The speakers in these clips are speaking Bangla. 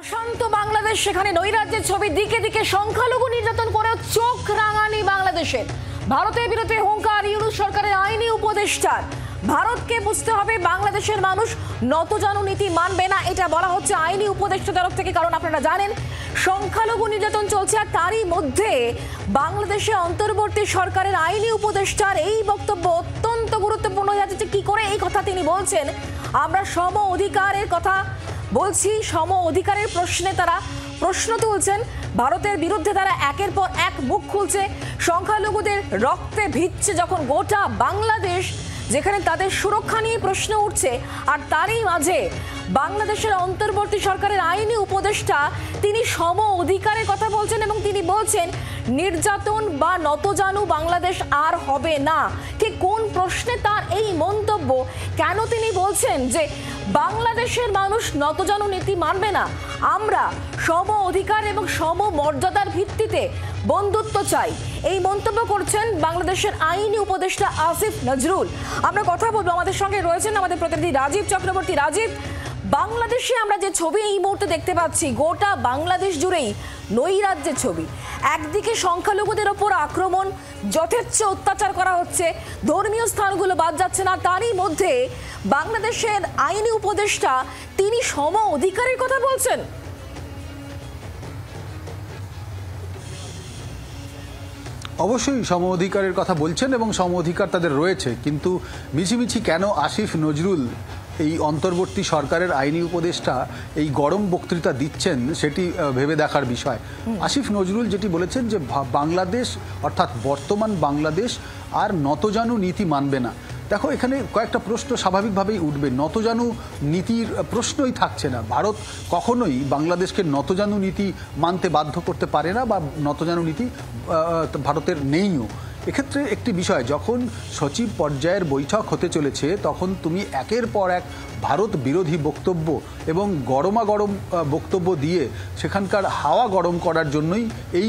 অশান্ত বাংলাদেশ, সেখানে নৈরাজ্যের ছবি, দিকে দিকে সংখ্যালঘু নির্যাতন করে চোখ রাঙানি বাংলাদেশের। ভারতের বিরুদ্ধে হুঙ্কার ইউনূস সরকারের আইনি উপদেষ্টার। ভারতকে বুঝতে হবে বাংলাদেশের মানুষ নতজানু নীতি মানবে না, এটা বলা হচ্ছে আইনি উপদেষ্টা তরফ থেকে। কারণ আপনারা জানেন সংখ্যালঘু নির্যাতন চলছে, আর তারই মধ্যে বাংলাদেশে অন্তর্বর্তী সরকারের আইনি উপদেষ্টার এই বক্তব্য অত্যন্ত গুরুত্বপূর্ণ হয়ে যাচ্ছে। কি করে এই কথা তিনি বলছেন? আমরা সম অধিকারের কথা বলছি, সম অধিকারের প্রশ্নে তারা প্রশ্ন তুলছেন। ভারতের বিরুদ্ধে তারা একের পর এক মুখ খুলছে। সংখ্যালঘুদের রক্তে ভিজছে যখন গোটা বাংলাদেশ, যেখানে তাদের সুরক্ষা নিয়ে প্রশ্ন উঠছে, আর তারই মাঝে বাংলাদেশের অন্তর্বর্তী সরকারের আইনি উপদেষ্টা তিনি সম অধিকারের কথা বলছেন এবং তিনি বলছেন নির্যাতন বা নতজানু বাংলাদেশ আর হবে না। ঠিক কোন প্রশ্নে তার এই মন্তব্য? কেন তিনি বলছেন যে বাংলাদেশের মানুষ নতজানু নীতি মানবে না, আমরা সম অধিকার এবং সম মর্যাদার ভিত্তিতে বন্ধুত্ব চাই? এই মন্তব্য করছেন বাংলাদেশের আইনি উপদেষ্টা আসিফ নজরুল। আমরা কথা বলবো, আমাদের সঙ্গে রয়েছেন আমাদের প্রতিনিধি রাজীব চক্রবর্তী। রাজীব, বাংলাদেশে আমরা যে ছবি এই মুহূর্তে দেখতে পাচ্ছি, গোটা বাংলাদেশ জুড়েই নৈরাজ্যের ছবি। একদিকে সংখ্যালঘুদের ওপর আক্রমণ, যথেচ্ছ অত্যাচার করা হচ্ছে, ধর্মীয় স্থানগুলো বাদ যাচ্ছে না, তারই মধ্যে বাংলাদেশের আইনি উপদেষ্টা তিনি সম অধিকারের কথা বলছেন। অবশ্যই সম অধিকারের কথা বলছেন এবং সম অধিকার তাদের রয়েছে, কিন্তু মিছিমিছি কেন আসিফ নজরুল এই অন্তর্বর্তী সরকারের আইনি উপদেষ্টা এই গরম বক্তৃতা দিচ্ছেন সেটি ভেবে দেখার বিষয়। আসিফ নজরুল যেটি বলেছেন যে বাংলাদেশ অর্থাৎ বর্তমান বাংলাদেশ আর নতজানু নীতি মানবে না। দেখো, এখানে কয়েকটা প্রশ্ন স্বাভাবিকভাবেই উঠবে। নতজানু নীতির প্রশ্নই থাকছে না। ভারত কখনোই বাংলাদেশকে নতজানু নীতি মানতে বাধ্য করতে পারে না, বা নতজানু নীতি ভারতের নেইও। এক্ষেত্রে একটি বিষয়, যখন সচিব পর্যায়ের বৈঠক হতে চলেছে তখন তুমি একের পর এক ভারত বিরোধী বক্তব্য এবং গরমাগরম বক্তব্য দিয়ে সেখানকার হাওয়া গরম করার জন্যই এই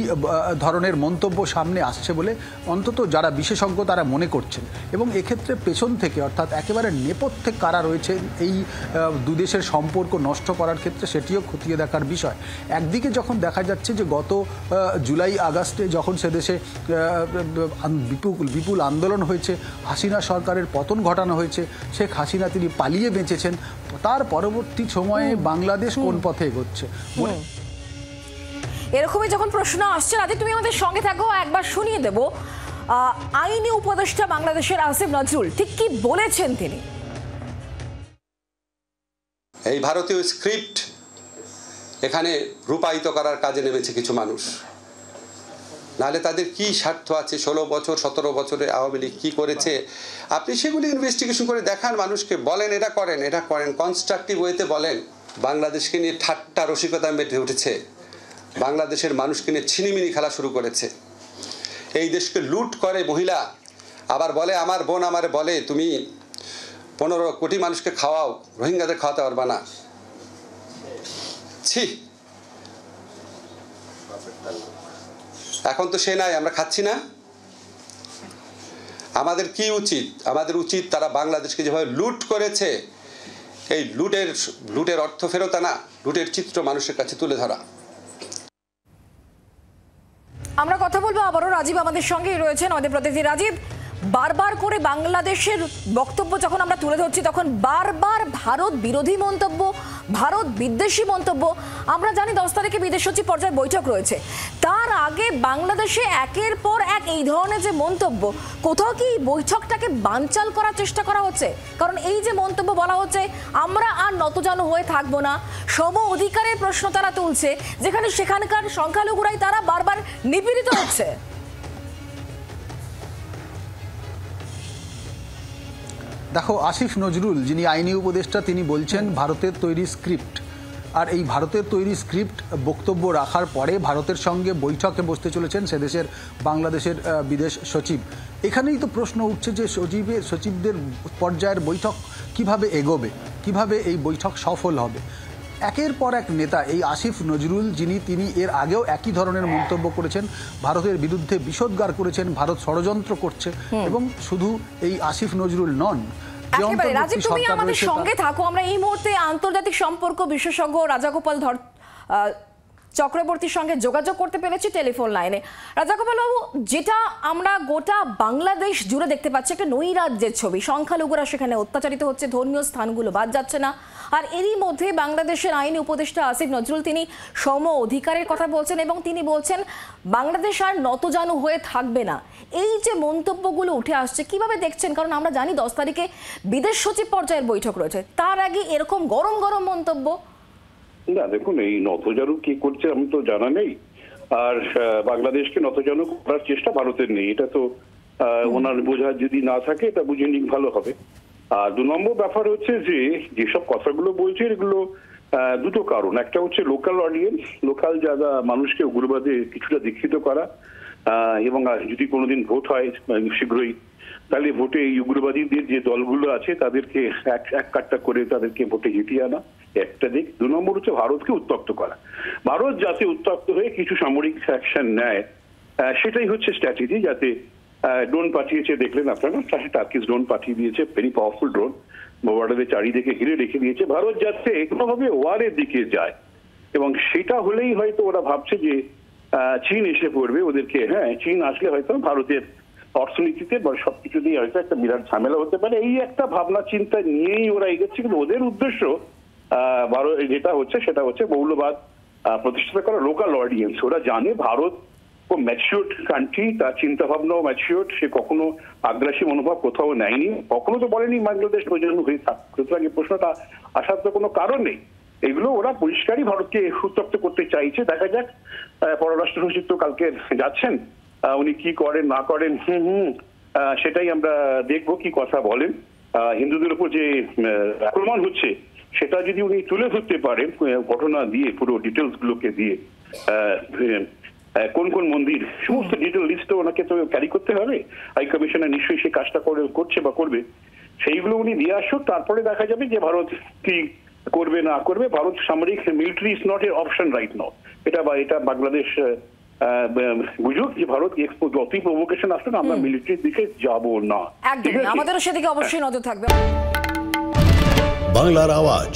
ধরনের মন্তব্য সামনে আসছে বলে অন্তত যারা বিশেষজ্ঞ তারা মনে করছেন। এবং এক্ষেত্রে পেছন থেকে অর্থাৎ একেবারে নেপথ্যে কারা রয়েছে এই দুদেশের সম্পর্ক নষ্ট করার ক্ষেত্রে সেটিও খতিয়ে দেখার বিষয়। একদিকে যখন দেখা যাচ্ছে যে গত জুলাই আগস্টে যখন সে দেশে বিপুল আন্দোলন হয়েছে, হাসিনা সরকারের পতন ঘটানো হয়েছে, শেখ হাসিনা তিনি পালিয়ে বেঁচেছেন, তার পরবর্তী সময়ে বাংলাদেশ কোন পথে এগোচ্ছে? এরকমই যখন প্রশ্ন আসছে, রাজি তুমি আমাদের সঙ্গে থাকো, একবার শুনিয়ে দেব আইনি উপদেষ্টা বাংলাদেশের আসিফ নজরুল ঠিক কি বলেছেন তিনি। এই ভারতীয় স্ক্রিপ্ট এখানে রূপায়িত করার কাজে নেমেছে কিছু মানুষ। নাহলে তাদের কি স্বার্থ আছে? 16 বছর 17 বছরে আওয়ামী লীগ কী করেছে আপনি সেগুলি ইনভেস্টিগেশন করে দেখান, মানুষকে বলেন এটা করেন, কনস্ট্রাকটিভ ওয়েতে বলেন। বাংলাদেশকে নিয়ে ঠাট্টা রসিকতা মেতে উঠেছে, বাংলাদেশের মানুষকে নিয়ে ছিনিমিনি খেলা শুরু করেছে। এই দেশকে লুট করে মহিলা, আবার বলে আমার বোন আমারে বলে তুমি 15 কোটি মানুষকে খাওয়াও, রোহিঙ্গাদের খাওয়াতে পারবা না। ছি, এখন তো সে নাই, আমরা খাচ্ছি না। আমাদের কি উচিত? আমাদের উচিত তারা বাংলাদেশকে যেভাবে লুট করেছে এই লুটের অর্থ ফেরত আনা, লুটের চিত্র মানুষের কাছে তুলে ধরা। আমরা কথা বলবো আবারও, রাজীব আমাদের সঙ্গেই রয়েছেন, আমাদের প্রতিনিধি রাজীব। বারবার করে বাংলাদেশের বক্তব্য যখন আমরা তুলে ধরছি তখন বারবার ভারত বিরোধী মন্তব্য, ভারত বিদ্বেষী মন্তব্য। আমরা জানি 10 তারিখে বিদেশ সচিব পর্যায়ে বৈঠক রয়েছে, তার আগে বাংলাদেশে একের পর এক এই ধরনের যে মন্তব্য, কোথাও কি বৈঠকটাকে বানচাল করার চেষ্টা করা হচ্ছে? কারণ এই যে মন্তব্য বলা হচ্ছে আমরা আর নতজানু হয়ে থাকবো না, সম অধিকারের প্রশ্ন তারা তুলছে, যেখানে সেখানকার সংখ্যালঘুরাই তারা বারবার নিপীড়িত হচ্ছে। দেখো, আসিফ নজরুল যিনি আইনি উপদেষ্টা তিনি বলছেন ভারতের তৈরি স্ক্রিপ্ট, আর এই ভারতের তৈরি স্ক্রিপ্ট বক্তব্য রাখার পরে ভারতের সঙ্গে বৈঠকে বসতে চলেছেন সে দেশের বাংলাদেশের বিদেশ সচিব। এখানেই তো প্রশ্ন উঠছে যে সচিবদের পর্যায়ের বৈঠক কিভাবে এগোবে, কিভাবে এই বৈঠক সফল হবে। একের পর এক নেতা, এই আসিফ নজরুল তিনি এর আগেও একই ধরনের মন্তব্য করেছেন, ভারতের বিরুদ্ধে বিষোদ্গার করেছেন, ভারত ষড়যন্ত্র করছে। এবং শুধু এই আসিফ নজরুল নন, রাজীব তুমি আমাদের সঙ্গে থাকো। আমরা এই মুহূর্তে আন্তর্জাতিক সম্পর্ক বিশেষজ্ঞ রাজাগোপাল চক্রবর্তীর সঙ্গে যোগাযোগ করতে পেরেছি টেলিফোন লাইনে। রাজা গোপাল বাবু, যেটা আমরা গোটা বাংলাদেশ জুড়ে দেখতে পাচ্ছি একটা নৈরাজ্যের ছবি, সংখ্যালঘুরা সেখানে অত্যাচারিত হচ্ছে, ধর্মীয় স্থানগুলো বাদ যাচ্ছে না। আর এরই মধ্যে বাংলাদেশের আইনি উপদেষ্টা আসিফ নজরুল তিনি সম অধিকারের কথা বলছেন এবং তিনি বলছেন বাংলাদেশ আর নতজানু হয়ে থাকবে না। এই যে মন্তব্যগুলো উঠে আসছে কিভাবে দেখছেন? কারণ আমরা জানি 10 তারিখে বিদেশ সচিব পর্যায়ের বৈঠক রয়েছে, তার আগে এরকম গরম গরম মন্তব্য। না দেখুন, এই নতজানু কি করছে আমি তো জানা নেই, আর বাংলাদেশকে নতজানু করার চেষ্টা ভারতের নেই, এটা তো ওনার বোঝা যদি না থাকে এটা বুঝে নিক ভালো হবে। আর 2 নম্বর ব্যাপার হচ্ছে যে যেসব কথাগুলো বলছে এগুলো দুটো কারণ। একটা হচ্ছে লোকাল অডিয়েন্স, লোকাল যারা মানুষকে উগ্রবাদে কিছুটা দীক্ষিত করা, এবং যদি কোনোদিন ভোট হয় শীঘ্রই, তাহলে ভোটে এই উগ্রবাদীদের যে দলগুলো আছে তাদেরকে এক কাট্টা করে তাদেরকে ভোটে জিতিয়ে আনা একটা দিক। 2 নম্বর হচ্ছে ভারতকে উত্তপ্ত করা। ভারত যাতে উত্তপ্ত হয়ে কিছু সামরিক অ্যাকশন নেয়, সেটাই হচ্ছে স্ট্র্যাটেজি। যাতে ড্রোন পাঠিয়েছে, দেখলেন আপনারা, টার্কিশ ড্রোন পাঠিয়ে দিয়েছে, ভেরি পাওয়ারফুল ড্রোন, বর্ডারের চারিদিকে ঘিরে রেখে দিয়েছে। ভারত যাতে কোনোভাবে ওয়ারের দিকে যায়, এবং সেটা হলেই হয়তো ওরা ভাবছে যে চীন এসে পড়বে ওদেরকে। হ্যাঁ, চীন আসলে হয়তো ভারতের অর্থনীতিতে বা সবকিছু দিয়ে হয়তো একটা বিরাট ঝামেলা হতে পারে, এই একটা ভাবনা চিন্তা নিয়েই ওরা এগোচ্ছে। কিন্তু ওদের উদ্দেশ্য যেটা হচ্ছে সেটা হচ্ছে মৌলবাদ প্রতিষ্ঠা করা, লোকাল অডিয়েন্স। ওরা জানে ভারত ও ম্যাচিউরড কান্ট্রি, তার চিন্তা ভাবনাও ম্যাচিউরড, সে কখনো আগ্রাসী মনোভাব কোথাও নেয়নি, কখনো তো বলেনি বাংলাদেশ নতজানু হয়ে থাক। সুতরাং এই প্রশ্নটা আসার তো কোনো কারণ নেই। এগুলো ওরা পরিষ্কারই ভারতকে উত্তপ্ত করতে চাইছে। দেখা যাক, পররাষ্ট্র সচিব তো কালকে যাচ্ছেন, উনি কি করেন না করেন সেটাই আমরা দেখবো, কি কথা বলেন। হিন্দুদের উপর যে আক্রমণ হচ্ছে সেটা যদি উনি তুলে ধরতে পারেন ঘটনা দিয়ে, পুরো ডিটেলস গুলোকে দিয়ে, কোন কোন মন্দির, সমস্ত ডিটেল লিস্ট ওনাকে তো ক্যারি করতে হবে। হাই কমিশনার নিশ্চয়ই সে কাজটা করছে বা করবে, সেইগুলো উনি দিয়ে আসুক। তারপরে দেখা যাবে যে ভারত কি করবে না করবে। ভারত সামরিক, military is not A option right now. এটা বাংলাদেশ বুঝুক যে ভারত যতই প্রভোকেশন আসবে না, আমরা মিলিটারির দিকে যাব না। একদম, আমাদেরও সেদিকে অবশ্যই নজর থাকবে। বাংলার আওয়াজ,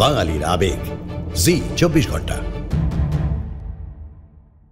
বাঙালির আবেগ, জি 24 ঘন্টা।